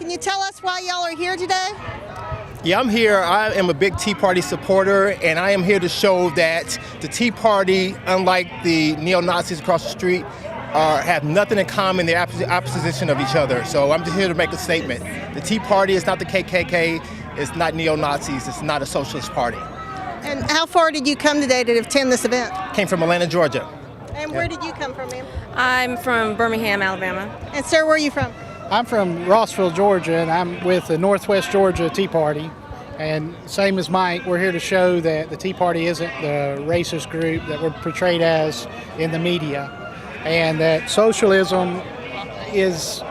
Can you tell us why y'all are here today? Yeah, I'm here. I am a big Tea Party supporter, and I am here to show that the Tea Party, unlike the neo-Nazis across the street, have nothing in common. They're opposition of each other. So I'm just here to make a statement. The Tea Party is not the KKK. It's not neo-Nazis. It's not a socialist party. And how far did you come today to attend this event? Came from Atlanta, Georgia. And where did you come from, ma'am? I'm from Birmingham, Alabama. And sir, where are you from? I'm from Rossville, Georgia, and I'm with the Northwest Georgia Tea Party. And same as Mike, we're here to show that the Tea Party isn't the racist group that we're portrayed as in the media, and that socialism is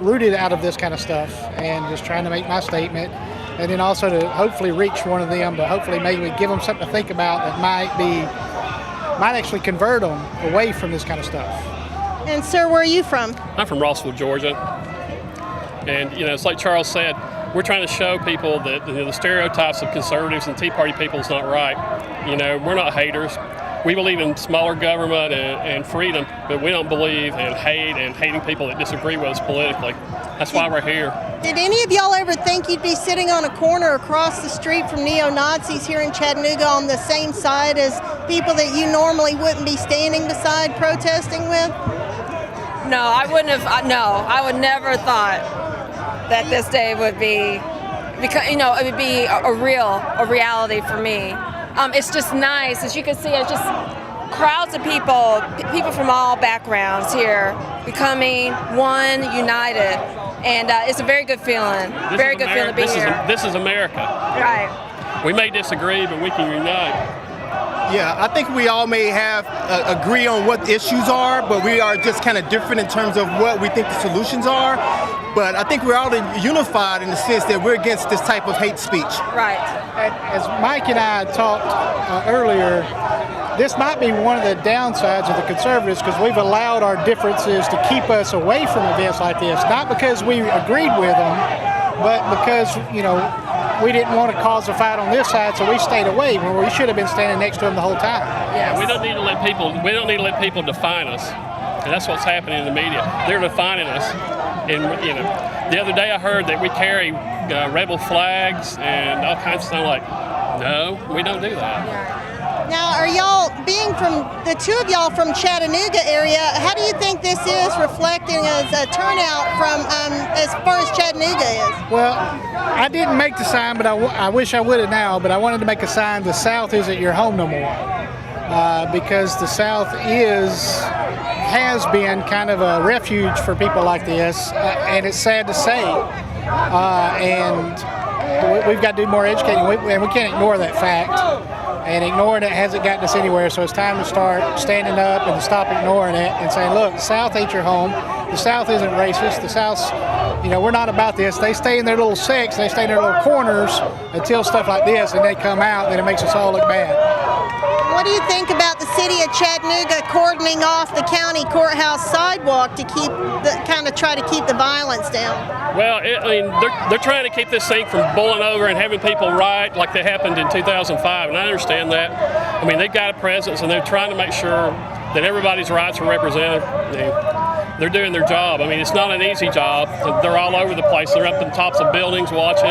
rooted out of this kind of stuff, and just trying to make my statement, and then also to hopefully reach one of them, to hopefully maybe give them something to think about that might actually convert them away from this kind of stuff. And sir, where are you from? I'm from Rossville, Georgia. And, it's like Charles said, we're trying to show people that the stereotypes of conservatives and Tea Party people is not right. We're not haters. We believe in smaller government and freedom, but we don't believe in hate and hating people that disagree with us politically. That's why we're here. Did any of y'all ever think you'd be sitting on a corner across the street from neo-Nazis here in Chattanooga on the same side as people that you normally wouldn't be standing beside protesting with? No, I wouldn't have. No, I would never thought that this day would be, because it would be a reality for me. It's just nice, as you can see. It's just crowds of people from all backgrounds here, becoming one, united, and it's a very good feeling. Very good feeling to be here. This is America. Right. We may disagree, but we can unite. Yeah, I think we all may have agree on what the issues are, but we are just kind of different in terms of what we think the solutions are. But I think we're all unified in the sense that we're against this type of hate speech. Right. As Mike and I talked earlier, this might be one of the downsides of the conservatives, because we've allowed our differences to keep us away from events like this. Not because we agreed with them, but because, we didn't want to cause a fight on this side, so we stayed away when we should have been standing next to them the whole time. Yeah, we don't need to let people define us. And that's what's happening in the media. They're defining us. And the other day I heard that we carry rebel flags and all kinds of stuff. Like, no, we don't do that. Now, are y'all, being from, the two of y'all from Chattanooga area, how do you think this is reflecting as a turnout from as far as Chattanooga is? Well, I didn't make the sign, but I wish I would have now, but I wanted to make a sign, the South isn't your home no more. Because the South has been kind of a refuge for people like this, and it's sad to say. And we've got to do more educating, and we can't ignore that fact. And ignoring it hasn't gotten us anywhere, so it's time to start standing up and to stop ignoring it and saying, look, the South ain't your home. The South isn't racist. The South's, we're not about this. They stay in their little sects, they stay in their little corners until stuff like this, and they come out, and then it makes us all look bad. What do you think about the city of Chattanooga cordoning off the county courthouse sidewalk to try to keep the violence down? Well, they're trying to keep this thing from boiling over and having people riot like that happened in 2005, and I understand that. They've got a presence, and they're trying to make sure that everybody's rights are represented. They're doing their job. It's not an easy job. They're all over the place. They're up on tops of buildings watching,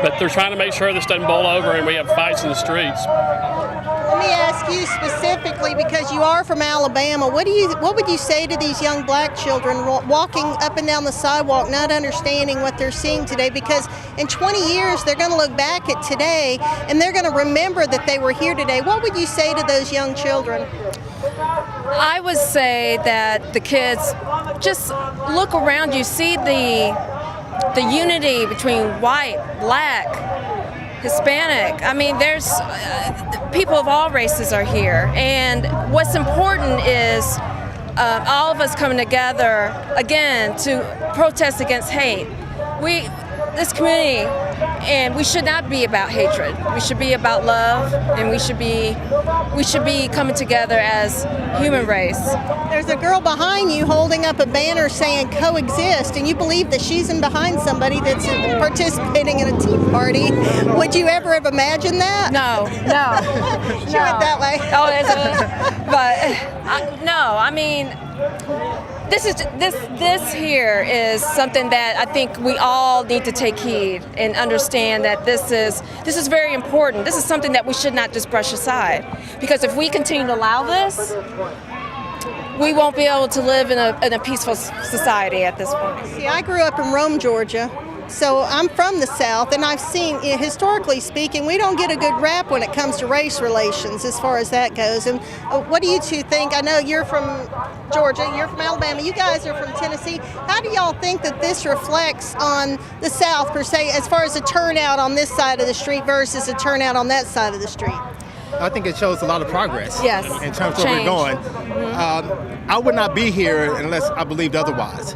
but they're trying to make sure this doesn't boil over and we have fights in the streets. Let me ask you specifically, because you are from Alabama, what would you say to these young black children walking up and down the sidewalk, not understanding what they're seeing today? Because in 20 years, they're going to look back at today, and they're going to remember that they were here today. What would you say to those young children? I would say that the kids, just look around you, see the unity between white, black, Hispanic. There's people of all races are here, and what's important is all of us coming together again to protest against hate. This community, and we should not be about hatred. We should be about love, and we should be coming together as human race. There's a girl behind you holding up a banner saying coexist, and you believe that she's in behind somebody that's participating in a tea party. Would you ever have imagined that? No. She went that way. No. This here is something that I think we all need to take heed and understand that this is very important. This is something that we should not just brush aside, because if we continue to allow this, we won't be able to live in a peaceful society at this point. See, I grew up in Rome, Georgia, so I'm from the South, and I've seen, historically speaking, we don't get a good rap when it comes to race relations as far as that goes. And what do you two think? I know you're from Georgia, you're from Alabama, you guys are from Tennessee. How do y'all think that this reflects on the South, per se, as far as the turnout on this side of the street versus the turnout on that side of the street? I think it shows a lot of progress Yes. in terms of where we're going. I would not be here unless I believed otherwise.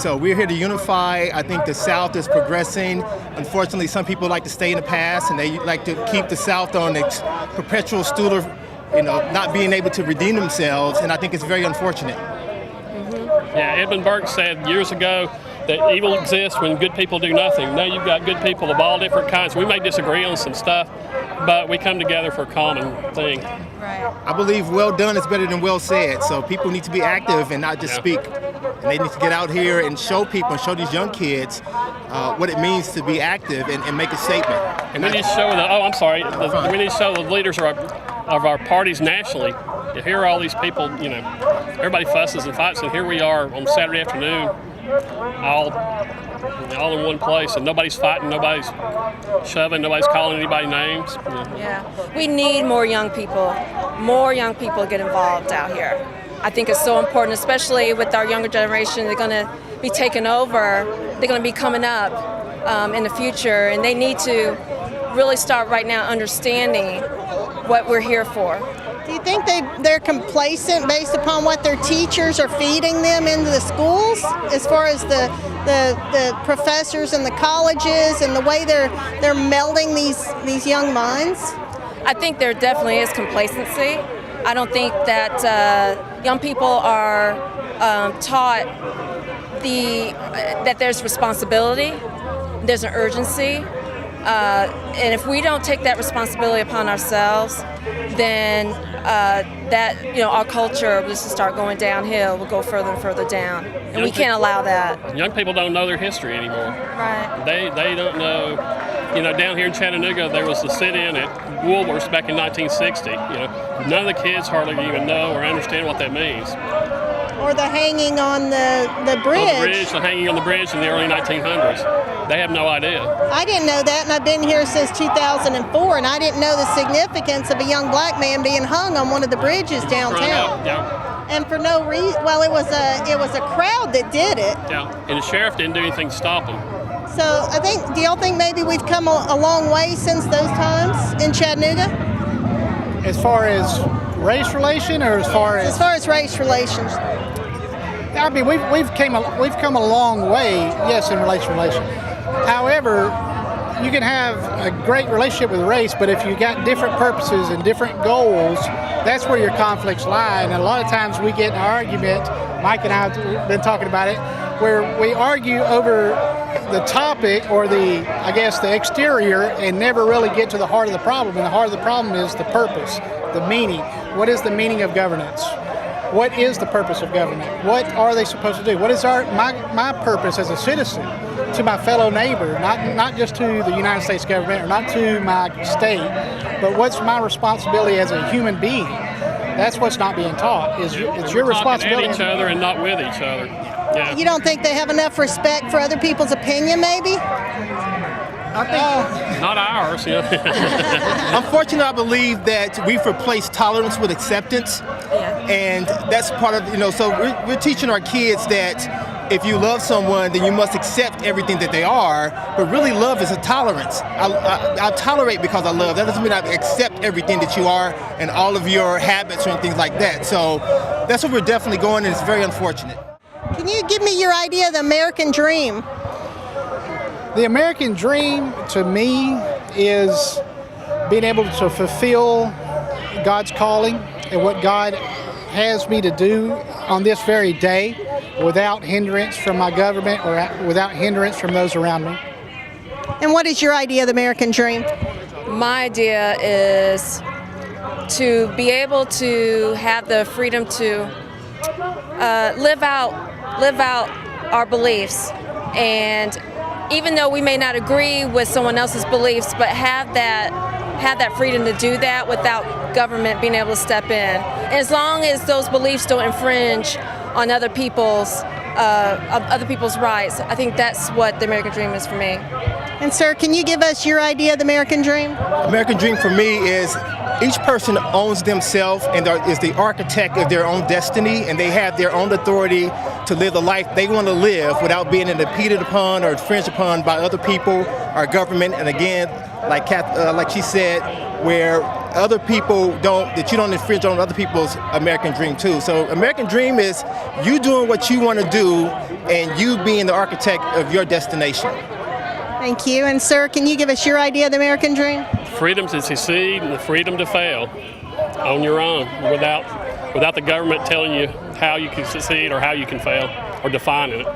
So we're here to unify. I think the South is progressing. Unfortunately, some people like to stay in the past and they like to keep the South on its perpetual stool of, not being able to redeem themselves, and I think it's very unfortunate. Yeah, Edmund Burke said years ago that evil exists when good people do nothing. Now you've got good people of all different kinds. We may disagree on some stuff, but we come together for a common thing. Right. I believe well done is better than well said, so people need to be active and not just speak. And they need to get out here and show people, show these young kids what it means to be active and make a statement. And we need to show we need to show the leaders of our parties nationally. To hear all these people, everybody fusses and fights, and here we are on Saturday afternoon, all in one place, and nobody's fighting, nobody's shoving, nobody's calling anybody names. Yeah, we need more young people get involved out here. I think it's so important, especially with our younger generation. They're going to be taking over, they're going to be coming up in the future, and they need to really start right now understanding what we're here for. Do you think they're complacent based upon what their teachers are feeding them into the schools, as far as the professors and the colleges and the way they're melding these young minds? I think there definitely is complacency. I don't think that young people are taught that there's responsibility, there's an urgency. And if we don't take that responsibility upon ourselves, then our culture will just start going downhill. We'll go further and further down, and we can't allow that. Young people don't know their history anymore. Right. They don't know. Down here in Chattanooga, there was the sit-in at Woolworths back in 1960. None of the kids hardly even know or understand what that means. Or the hanging on the bridge. The hanging on the bridge in the early 1900s. They have no idea. I didn't know that, and I've been here since 2004, and I didn't know the significance of a young black man being hung on one of the bridges downtown. Yeah. And for no reason. Well, it was a crowd that did it. Yeah. And the sheriff didn't do anything to stop them. So do y'all think maybe we've come a long way since those times in Chattanooga? As far as race relation, or as far as race relations? I mean, we've come a long way, yes, in relation. However, you can have a great relationship with race, but if you got different purposes and different goals, that's where your conflicts lie. And a lot of times we get in an argument, Mike and I have been talking about it, where we argue over the topic or the exterior and never really get to the heart of the problem. And the heart of the problem is the purpose, the meaning. What is the meaning of governance? What is the purpose of government? What are they supposed to do? What is my purpose as a citizen to my fellow neighbor, not just to the United States government or not to my state, but what's my responsibility as a human being? That's what's not being taught. It's your responsibility. At each other and not with each other. Yeah. You don't think they have enough respect for other people's opinion, maybe? I think not ours. Unfortunately, I believe that we've replaced tolerance with acceptance. Yeah. And that's part of, so we're teaching our kids that if you love someone, then you must accept everything that they are. But really, love is a tolerance. I tolerate because I love. That doesn't mean I accept everything that you are and all of your habits or things like that. So that's where we're definitely going, and it's very unfortunate. Can you give me your idea of the American dream? The American dream, to me, is being able to fulfill God's calling and what God has me to do on this very day without hindrance from my government or without hindrance from those around me. And what is your idea of the American dream? My idea is to be able to have the freedom to live out our beliefs, and even though we may not agree with someone else's beliefs, but have that freedom to do that without government being able to step in. And as long as those beliefs don't infringe on other people's rights, I think that's what the American dream is for me. And sir, can you give us your idea of the American dream? American dream for me is each person owns themselves and is the architect of their own destiny, and they have their own authority to live the life they want to live without being impeded upon or infringed upon by other people or government. And again, like she said, where other people that you don't infringe on other people's American dream too. So American dream is you doing what you want to do and you being the architect of your destination. Thank you. And sir, can you give us your idea of the American dream? Freedom to succeed and the freedom to fail on your own without the government telling you how you can succeed or how you can fail or defining it.